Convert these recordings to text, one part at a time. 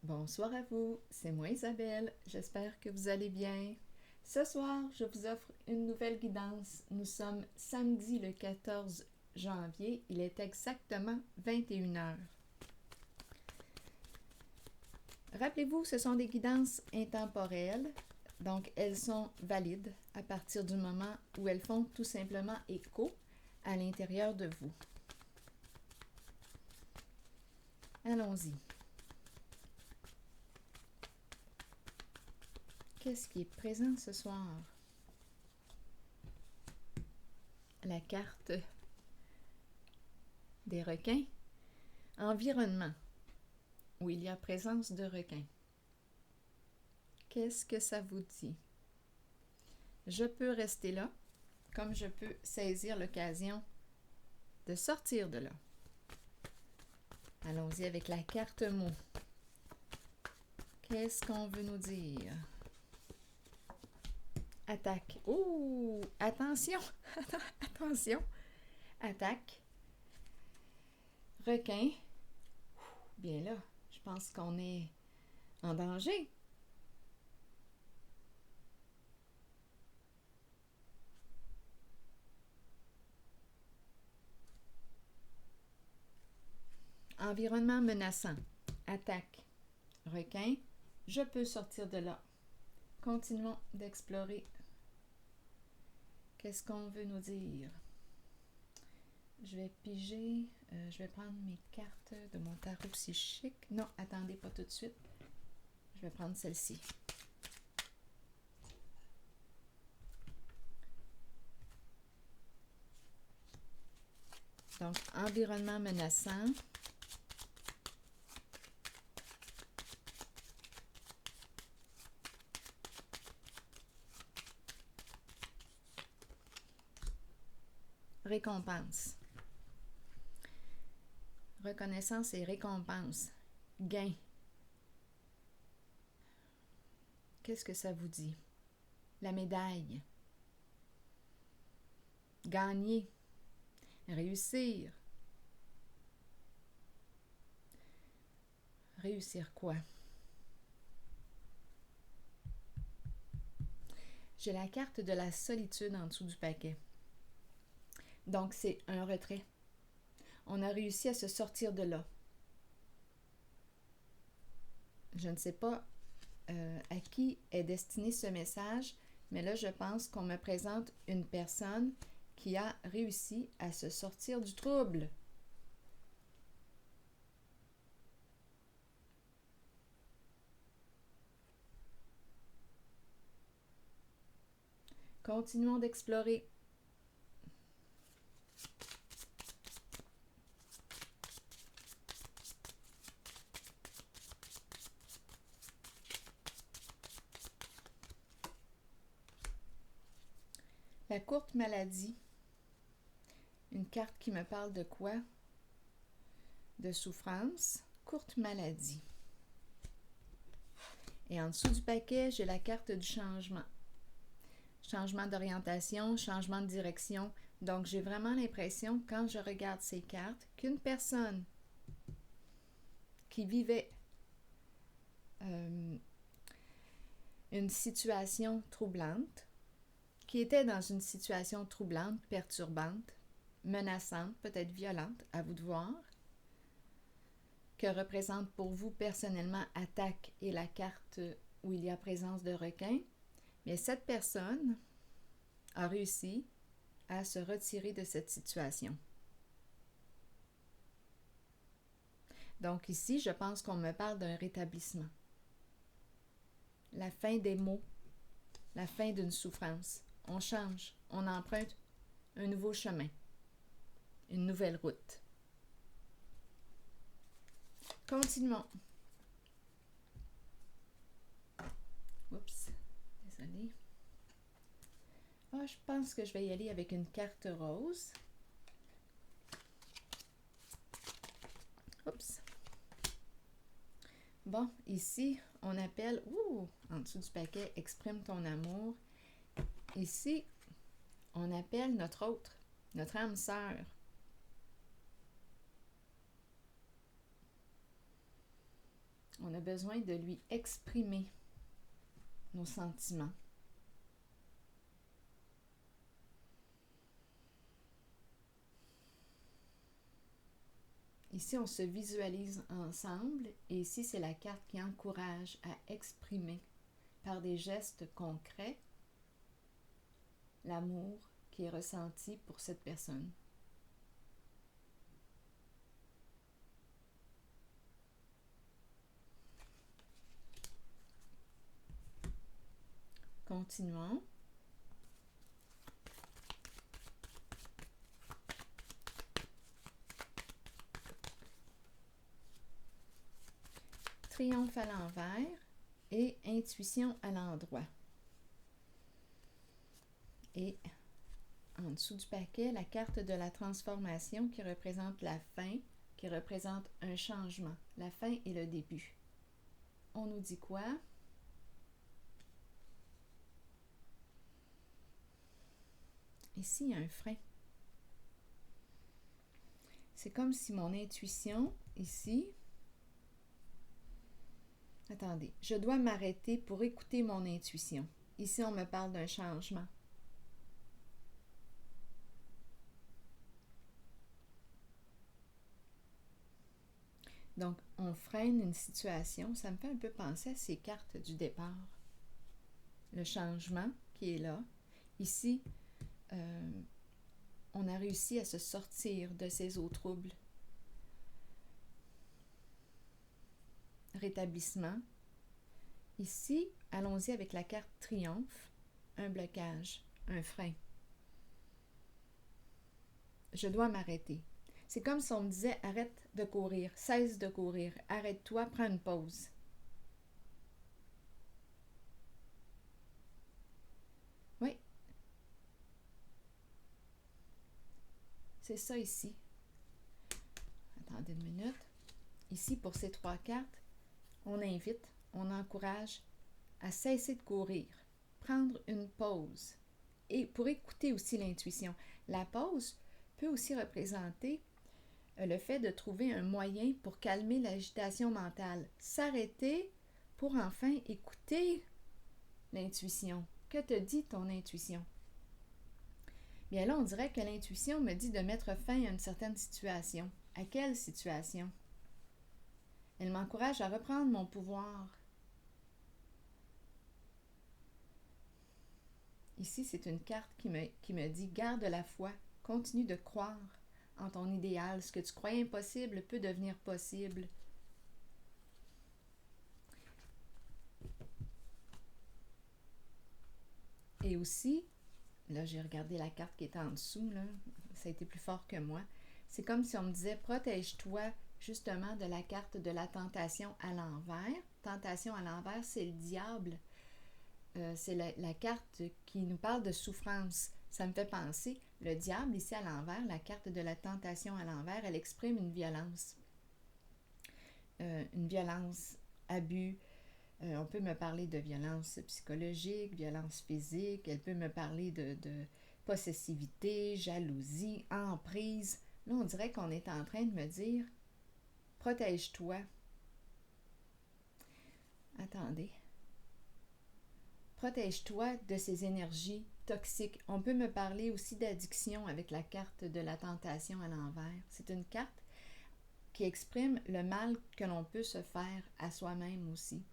Bonsoir à vous, c'est moi Isabelle, j'espère que vous allez bien. Ce soir, je vous offre une nouvelle guidance. Nous sommes samedi le 14 janvier, il est exactement 21 heures. Rappelez-vous, ce sont des guidances intemporelles, donc elles sont valides à partir du moment où elles font tout simplement écho à l'intérieur de vous. Allons-y. Qu'est-ce qui est présent ce soir? La carte des requins. Environnement, où il y a présence de requins. Qu'est-ce que ça vous dit? Je peux rester là, comme je peux saisir l'occasion de sortir de là. Allons-y avec la carte mot. Qu'est-ce qu'on veut nous dire? Attaque. Oh! Attention! Attention! Attaque. Requin. Bien là, je pense qu'on est en danger. Environnement menaçant. Attaque. Requin. Je peux sortir de là. Continuons d'explorer. Qu'est-ce qu'on veut nous dire? Je vais piger. Je vais prendre mes cartes de mon tarot psychique. Non, attendez, pas tout de suite. Je vais prendre celle-ci. Donc, environnement menaçant. Récompense. Reconnaissance et récompense. Gain. Qu'est-ce que ça vous dit? La médaille. Gagner. Réussir. Réussir quoi? J'ai la carte de la solitude en dessous du paquet. Donc, c'est un retrait. On a réussi à se sortir de là. Je ne sais pas à qui est destiné ce message, mais là, je pense qu'on me présente une personne qui a réussi à se sortir du trouble. Continuons d'explorer. La courte maladie. Une carte qui me parle de quoi? De souffrance. Courte maladie. Et en dessous du paquet, j'ai la carte du changement. Changement d'orientation, changement de direction. Donc, j'ai vraiment l'impression, quand je regarde ces cartes, qu'une personne qui vivait une situation troublante, qui était dans une situation troublante, perturbante, menaçante, peut-être violente, à vous de voir, que représente pour vous personnellement attaque et la carte où il y a présence de requin, mais cette personne a réussi à se retirer de cette situation. Donc ici, je pense qu'on me parle d'un rétablissement. La fin des maux, la fin d'une souffrance. On change, on emprunte un nouveau chemin, une nouvelle route. Continuons. Oups, désolée. Je pense que je vais y aller avec une carte rose. Oups. Bon, ici, on appelle, en dessous du paquet, exprime ton amour. Ici, on appelle notre autre, notre âme sœur. On a besoin de lui exprimer nos sentiments. Ici, on se visualise ensemble et ici, c'est la carte qui encourage à exprimer par des gestes concrets l'amour qui est ressenti pour cette personne. Continuons. Triomphe à l'envers et intuition à l'endroit. Et en dessous du paquet, la carte de la transformation qui représente la fin, qui représente un changement, la fin et le début. On nous dit quoi? Ici, il y a un frein. C'est comme si mon intuition, ici... Attendez, je dois m'arrêter pour écouter mon intuition. Ici, on me parle d'un changement. Donc, on freine une situation. Ça me fait un peu penser à ces cartes du départ. Le changement qui est là. Ici, on a réussi à se sortir de ces eaux troubles. Rétablissement. Ici, allons-y avec la carte triomphe. Un blocage, un frein. Je dois m'arrêter. C'est comme si on me disait « Arrête de courir, cesse de courir, arrête-toi, prends une pause. » Oui. C'est ça ici. Attendez une minute. Ici, pour ces 3 cartes, on invite, on encourage à cesser de courir, prendre une pause et pour écouter aussi l'intuition. La pause peut aussi représenter le fait de trouver un moyen pour calmer l'agitation mentale, s'arrêter pour enfin écouter l'intuition. Que te dit ton intuition? Bien là, on dirait que l'intuition me dit de mettre fin à une certaine situation. À quelle situation? Elle m'encourage à reprendre mon pouvoir. Ici, c'est une carte qui me dit « Garde la foi, continue de croire en ton idéal. Ce que tu croyais impossible peut devenir possible. » Et aussi, là, j'ai regardé la carte qui est en dessous, là, ça a été plus fort que moi. C'est comme si on me disait « Protège-toi justement de la carte de la tentation à l'envers. » Tentation à l'envers, c'est le diable. C'est la carte qui nous parle de souffrance. Ça me fait penser, le diable ici à l'envers, la carte de la tentation à l'envers, elle exprime une violence. Une violence, abus. On peut me parler de violence psychologique, violence physique. Elle peut me parler de possessivité, jalousie, emprise. Là, on dirait qu'on est en train de me dire « Protège-toi. » Attendez. Protège-toi de ces énergies toxiques. On peut me parler aussi d'addiction avec la carte de la tentation à l'envers. C'est une carte qui exprime le mal que l'on peut se faire à soi-même aussi.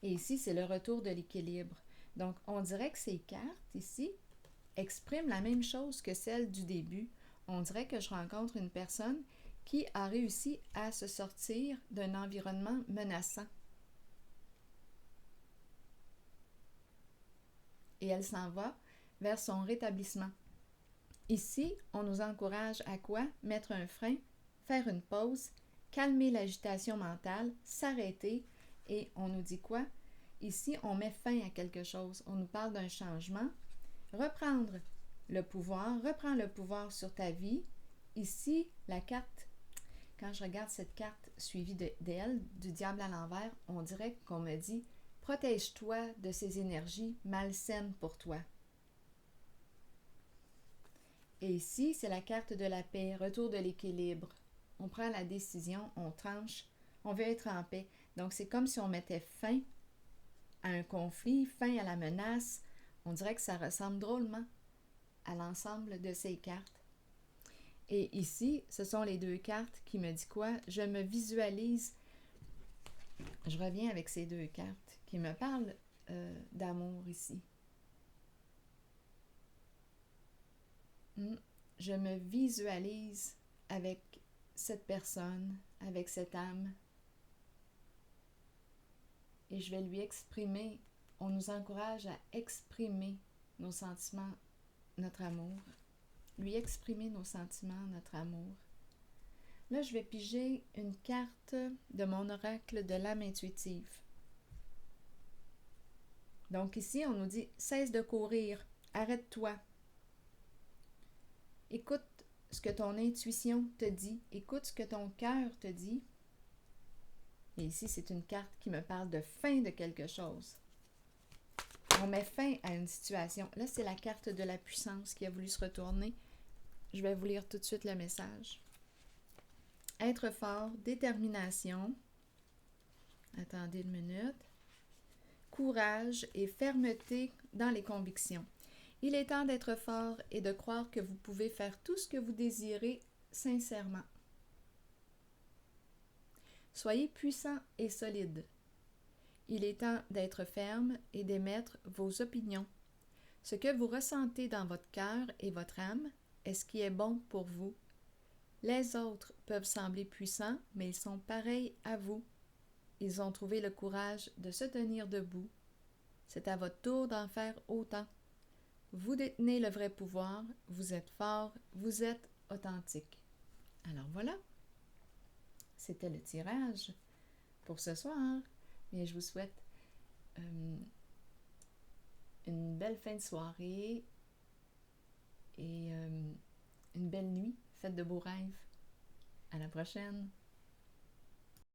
Et ici, c'est le retour de l'équilibre. Donc, on dirait que ces cartes ici expriment la même chose que celle du début. On dirait que je rencontre une personne qui a réussi à se sortir d'un environnement menaçant. Et elle s'en va vers son rétablissement. Ici, on nous encourage à quoi? Mettre un frein, faire une pause, calmer l'agitation mentale, s'arrêter et on nous dit quoi? Ici, on met fin à quelque chose. On nous parle d'un changement. Reprendre le pouvoir, reprends le pouvoir sur ta vie. Ici, la carte, quand je regarde cette carte suivie d'elle, du diable à l'envers, on dirait qu'on me dit « Protège-toi de ces énergies malsaines pour toi. » Et ici, c'est la carte de la paix, retour de l'équilibre. On prend la décision, on tranche, on veut être en paix. Donc, c'est comme si on mettait fin à un conflit, fin à la menace. On dirait que ça ressemble drôlement à l'ensemble de ces cartes. Et ici, ce sont les deux cartes qui me disent quoi? Je me visualise. Je reviens avec ces deux cartes qui me parlent d'amour ici. Je me visualise avec cette personne, avec cette âme. Et je vais lui exprimer. On nous encourage à exprimer nos sentiments, notre amour. Lui exprimer nos sentiments, notre amour. Là, je vais piger une carte de mon oracle de l'âme intuitive. Donc ici, on nous dit « Cesse de courir, arrête-toi. Écoute ce que ton intuition te dit, écoute ce que ton cœur te dit. » Et ici, c'est une carte qui me parle de fin de quelque chose. On met fin à une situation. Là, c'est la carte de la puissance qui a voulu se retourner. Je vais vous lire tout de suite le message. Être fort, détermination. Attendez une minute. Courage et fermeté dans les convictions. Il est temps d'être fort et de croire que vous pouvez faire tout ce que vous désirez sincèrement. Soyez puissant et solide. Il est temps d'être ferme et d'émettre vos opinions. Ce que vous ressentez dans votre cœur et votre âme est ce qui est bon pour vous. Les autres peuvent sembler puissants, mais ils sont pareils à vous. Ils ont trouvé le courage de se tenir debout. C'est à votre tour d'en faire autant. Vous détenez le vrai pouvoir, vous êtes fort, vous êtes authentique. Alors voilà, c'était le tirage pour ce soir. Bien, je vous souhaite une belle fin de soirée et une belle nuit. Faites de beaux rêves. À la prochaine!